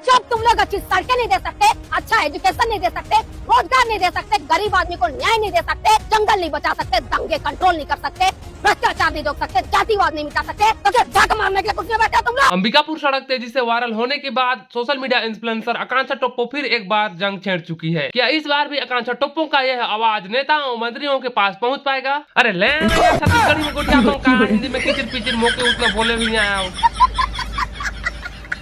जब तुम लोग अच्छी सड़कें नहीं दे सकते, अच्छा एजुकेशन नहीं दे सकते, रोजगार नहीं दे सकते, गरीब आदमी को न्याय नहीं दे सकते, जंगल नहीं बचा सकते, दंगे कंट्रोल नहीं कर सकते, भ्रष्टाचार नहीं रोक सकते, जातिवाद नहीं मिटा सकते, तो क्या झक मारने के लिए कुछ नहीं बैठा तुम लोग। अंबिकापुर सड़क तेजी से वायरल होने के बाद सोशल मीडिया इन्फ्लुएंसर आकांक्षा टोप्पो फिर एक बार जंग छेड़ चुकी है। क्या इस बार भी आकांक्षा टोप्पो का यह आवाज नेताओं मंत्रियों के पास पहुंच पाएगा? अरे छत्तीसगढ़ में गोटिया कहा हिंदी में किचिर पिचिर मौके उतना बोले भी नहीं आया हो।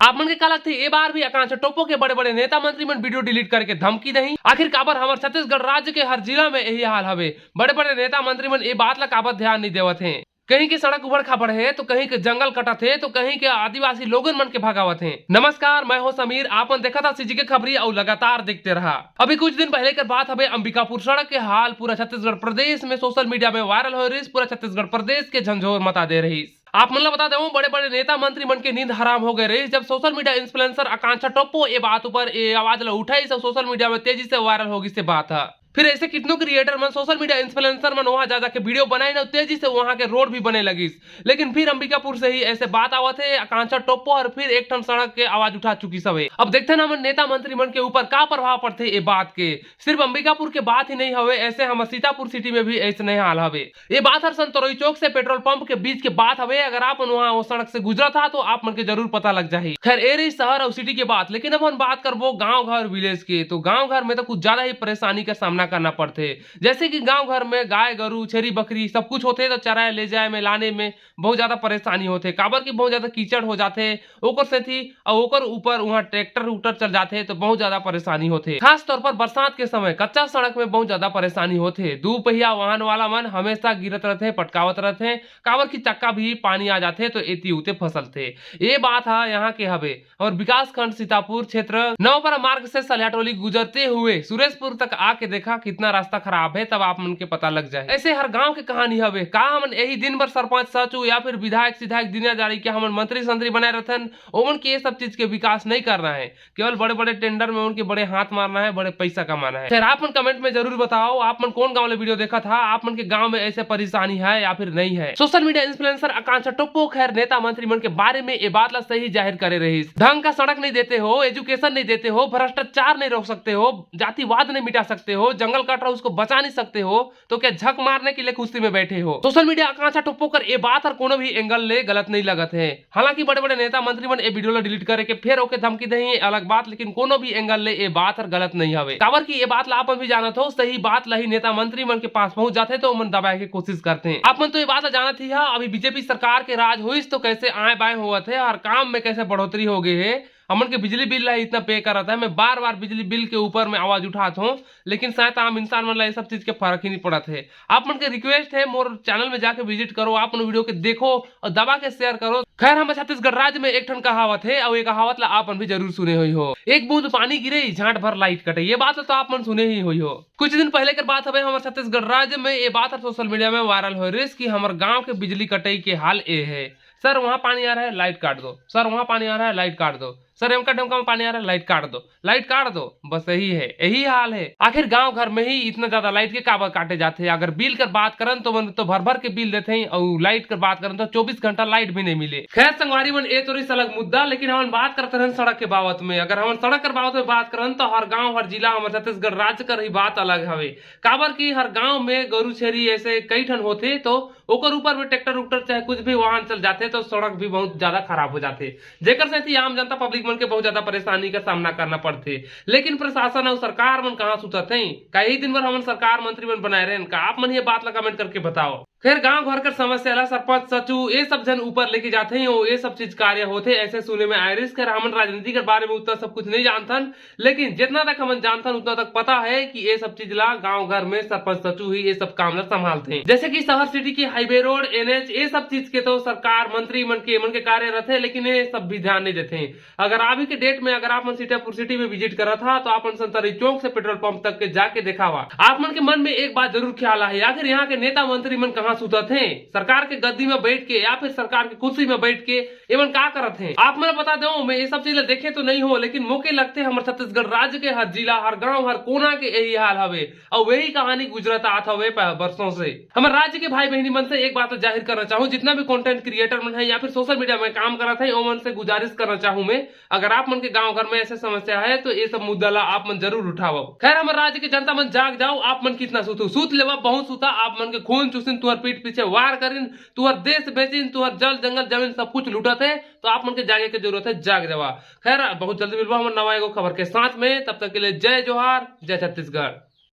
आप मन के का लगती ये बार भी आकांक्षा टोप्पो के बड़े बड़े नेता मंत्री मन वीडियो डिलीट करके धमकी नहीं। आखिर काबर हमारे छत्तीसगढ़ राज्य के हर जिला में यही हाल हवे। बड़े बड़े नेता मंत्री मन ये बात ला काबर ध्यान नहीं देवत है। कहीं के सड़क उबड़ खाबड़ है तो कहीं के जंगल कटत है तो कहीं के आदिवासी लोगन मन के भगावत है। नमस्कार, मैं हूं समीर। आपन देखा था सीजी के खबरी और लगातार देखते रहा। अभी कुछ दिन पहले की बात हमें अंबिकापुर सड़क के हाल पूरा छत्तीसगढ़ प्रदेश में सोशल मीडिया में वायरल हो रही। पूरा छत्तीसगढ़ प्रदेश के झंझोर मचा दे रही। आप मतलब बता दो बड़े बड़े नेता मंत्री मन के नींद हराम हो गए रही जब सोशल मीडिया इन्फ्लुएंसर आकांक्षा टोप्पो ये बात ऊपर आवाज उठाई। सब सोशल मीडिया में तेजी से वायरल होगी से बात है। फिर ऐसे कितनों क्रिएटर मन सोशल मीडिया इन्फ्लुएंसर मन वहां जा के वीडियो बनाए ना तेजी से वहां के रोड भी बने लगी। लेकिन फिर अंबिकापुर से ही ऐसे बात आवत है आकांक्षा टोप्पो और फिर एक टन सड़क के आवाज उठा चुकी सब। अब देखते ना नेता मंत्री मन के ऊपर का प्रभाव पड़ते ये बात के। सिर्फ अंबिकापुर के बात ही नहीं हवे, ऐसे हम सीतापुर सिटी में भी ऐसे नहीं हाल हवे। ये बात हर संतरोई चौक से पेट्रोल पंप के बीच के बात हवे। अगर आप वहां वो सड़क से गुजरा था तो आप मन के जरूर पता लग जाए। खैर ए रही शहर और सिटी की बात, लेकिन अब हम बात करबो गाँव घर विलेज के। तो गाँव घर में तो कुछ ज्यादा ही परेशानी का सामना करना पड़ते। जैसे कि गांव घर में गाय गरू छेरी बकरी सब कुछ होते तो चराए ले जाए में लाने में बहुत ज्यादा परेशानी होते। काबर की बहुत ज्यादा कीचड़ हो जाते ओकर से थी और ओकर ऊपर वहां ट्रैक्टर उटर चल जाते तो बहुत ज्यादा परेशानी होते। खास तौर पर बरसात के समय कच्चा सड़क में बहुत ज्यादा परेशानी होते। दो पहिया वाहन वाला मन हमेशा गिरत रहते, पटकावत रहते। काबर की चक्का भी पानी आ जाते तो एती उते फसल थे। ये बात है यहाँ के हवे। और विकास खंड सीतापुर क्षेत्र नवपरा मार्ग से सलियाटोली गुजरते हुए सुरेशपुर तक आके देखा कितना रास्ता खराब है, तब आप मन के पता लग जाए। ऐसे हर गांव की कहानी हवे। का हमन यही दिन भर सरपंच सचू या फिर विधायक सिधायक दुनियादारी के हमन मंत्री संतरी बनाए रहथन। ओमन के ये सब चीज के विकास नहीं करना है, केवल बड़े बड़े टेंडर में उनके बड़े हाथ मारना है, बड़े पैसा कमाना है। खैर आप मन कमेंट में जरूर बताओ आप मन कौन गाँव वीडियो देखा था। आप मन के गाँव में ऐसे परेशानी है या फिर नहीं है। सोशल मीडिया इन्फ्लुएंसर आकांक्षा टोप्पो खैर नेता मंत्री मन के बारे में ये बात ला सही जाहिर करे रही। ढंग का सड़क नहीं देते हो, एजुकेशन नहीं देते हो, भ्रष्टाचार नहीं रोक सकते हो, जातिवाद नहीं मिटा सकते हो, जंगल काट रहा उसको बचा नहीं सकते हो तो क्या झक मारने के लिए कुश्ती में बैठे हो। सोशल मीडिया आकांक्षा टोप्पो कर ये बात और कोनो भी एंगल ले गलत नहीं लगत है। हालांकि बड़े बड़े नेता मंत्री मन ये वीडियो ला डिलीट करे के फिर ओके धमकी दही अलग बात, लेकिन कोनो भी एंगल ले ये बात और गलत नहीं हवे। काबर की ये बात ला आपन भी जानत हो सही बात ला ही नेता मंत्री मन के पास पहुंच जाते तो मन दबाए की कोशिश करते हैं। आप मन तो ये बात जानत ही है अभी बीजेपी सरकार के राज हुई तो कैसे आए बाएं हुआ थे और काम में कैसे बढ़ोतरी हो गई है। हमन के बिजली बिल ला इतना पे करता है। मैं बार बार बिजली बिल के ऊपर में आवाज उठाता हूँ, लेकिन शायद आम इंसान मन ला ये सब चीज के फर्क ही नहीं पड़त है। आप मन के रिक्वेस्ट है मोर चैनल में जाके विजिट करो, आप वीडियो के देखो और दबा के शेयर करो। खैर हम छत्तीसगढ़ राज्य में एक ठन कहावत है और ये कहावत ला आप भी जरूर सुने हुई हो, एक बूंद पानी गिरे झाट भर लाइट कटे। ये बात तो आप मन सुने ही हुई हो। कुछ दिन पहले की बात है हमारे छत्तीसगढ़ राज्य में ये बात सोशल मीडिया में वायरल हो रही कि हमारे गाँव के बिजली कटाई के हाल ये है। सर वहां पानी आ रहा है लाइट काट दो, सर वहां पानी आ रहा है लाइट काट दो, सर एमका ढमका में पानी आ रहा है लाइट काट दो, लाइट काट दो। बस यही है, यही हाल है। आखिर गांव घर में ही इतना ज्यादा लाइट के काबर काटे जाते हैं। अगर बिल कर बात करन तो भर भर के बिल देते हैं और लाइट कर बात करन तो 24 घंटा लाइट भी नहीं मिले। खैर संगवारी मन ए तो अलग मुद्दा, लेकिन हम बात करते हैं सड़क के बाबत में। अगर हम सड़क के बाबत में बात करन तो हर गाँव हर जिला हमारे छत्तीसगढ़ राज्य कर ही बात अलग हवे। काबर की हर गाँव में गरु छेरी ऐसे कई ठन होते तो ओकर ऊपर में ट्रैक्टर उक्टर चाहे कुछ भी वाहन चल जाते तो सड़क भी बहुत ज्यादा खराब हो जाते, जेकर से आम जनता पब्लिक मन के बहुत ज्यादा परेशानी का सामना करना पड़ते। लेकिन प्रशासन और सरकार मन कहाँ सुतत हैं। कई दिन भर हम सरकार मंत्री मन बनाए रहे का आप मन ये बात ला कमेंट करके बताओ। खैर गांव घर कर समस्या ला सरपंच सचू ये सब जन ऊपर लेके जाते हैं और ये सब चीज कार्य होते ऐसे सुने में आयरिस। खैर हमन राजनीति के बारे में उतना सब कुछ नहीं जानथन, लेकिन जितना तक हमन जानथन उतना तक पता है कि ये सब चीज ला गाँव घर में सरपंच सचू ही ये सब काम ला संभालते हैं। जैसे की शहर सिटी की हाईवे रोड NH ये सब चीज के तो सरकार मंत्री मन के कार्य रहते, लेकिन ये सब भी ध्यान नहीं देते हैं। अगर अभी के डेट में अगर आप मन सीतापुर सिटी में विजिट करा था तो आप संतरी चौक से पेट्रोल पंप तक के जाके देखा हुआ आप मन के मन में एक बात जरूर ख्याल है आखिर यहाँ के नेता मंत्री मन कहाँ कहाँ सुतत हैं, सरकार के गद्दी में बैठ के या फिर सरकार की कुर्सी में बैठ के एवं क्या करत हैं। आप मैं बता दो, मैं ये सब चीजें देखे तो नहीं हो, लेकिन मौके लगते हमारे छत्तीसगढ़ राज्य के हर जिला, हर गांव, हर कोना के यही हाल हवे और वही कहानी गुजरत आत हवे बरसों से। हमारे राज्य के भाई बहनी मन से एक बात तो जाहिर करना चाहूँ, जितना भी कंटेंट क्रिएटर मन है या फिर सोशल मीडिया में काम करत है, मन से गुजारिश करना चाहूँ मैं, अगर आप मन के गाँव घर में ऐसे समस्या है तो ये सब मुद्दा ला आप मन जरूर उठाओ। खैर हमारे राज्य के जनता मन जाग जाओ, आप मन कितना सूत लेवा बहुत सूता, आप मन के खून चूसिन, तुहर पीठ पीछे वार करिन, तुहर देश बेचिन, तुहर जल जंगल जमीन सब कुछ लूटत है, तो आप मन के जागे की जरूरत है, जाग जावा। खैर बहुत जल्दी मिलवा हमारे नवा एगो खबर के साथ में, तब तक के लिए जय जोहार, जय छत्तीसगढ़।